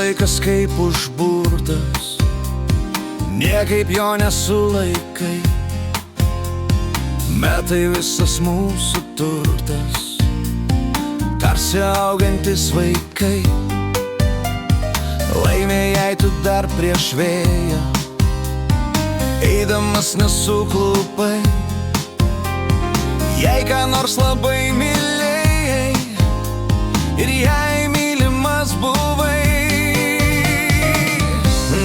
laikas kaip užburtas, niekaip jo nesulaikai. Metai visas mūsų turtas, tarsi augantis vaikai. Laimė, jei tu dar prieš vėją eidamas nesuklupai. Jei ką nors labai mylėjai ir jei mylimas buvai,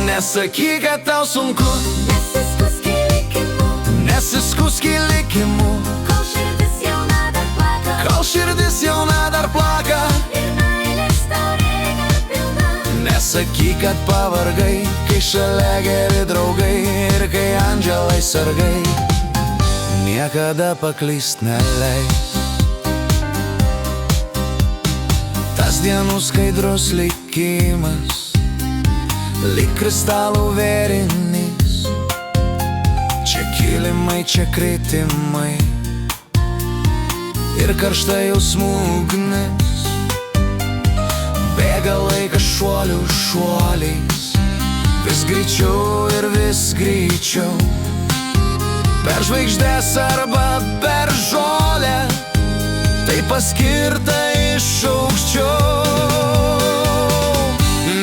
nesakyk, kad tau sunku, nesiskusk į likimu, kol širdis jauna dar plaka, kol širdis jauna dar plaka. ir meilės taurė dar pilna. Nesakyk, kad pavargai, kai šalia geri draugai ir kai angelai sargai niekada paklyst neleis. Tas dienų skaidrus likimas, lyg kristalų vėrinys. Čia kilimai, čia kritimai ir karšta jausmų ugnis. Bėga laikas šuolių šuoliais, vis greičiau ir vis greičiau. Per žvaigždės arba per žolę, tai paskirta iš aukščiau.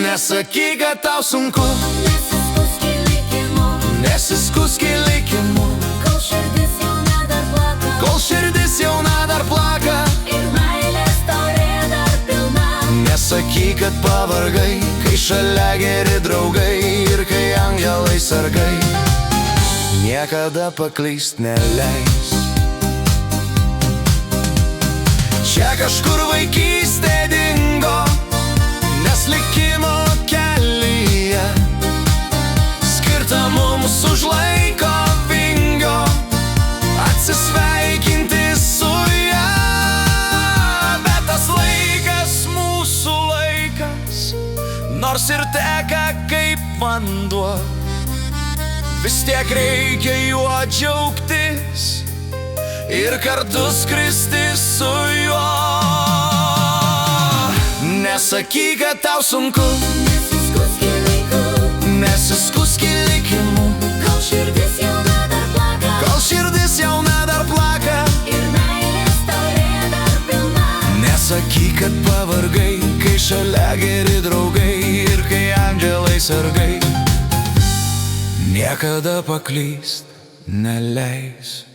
Nesakyk, kad tau sunku, Nesiskusk į likimu, nesiskusk į likimu, kol širdis jauna dar plaka, kol širdis jauna dar plaka. ir meilės taurė dar pilna. Nesakyk, kad pavargai, kai šalia geri draugai ir kai angelai sargai niekada paklyst neleis. Čia kažkur vaikystė dingo, nes likimo kelyje skirta mums už laiko vingio atsisveikinti su ja. Bet tas laikas mūsų laikas, nors ir teka kaip vanduo, vis tiek reikia juo džiaugtis ir kartu skristi su juo. Nesakyk, kad tau sunku, Nesiskusk į likimu, nesiskusk į likimu, kol širdis jauna dar plaka, kol širdis jauna dar plaka. ir meilės taurė dar pilna. Nesakyk, kad pavargai, kai šalia geri draugai ir kai angelai sargai niekada paklyst neleis.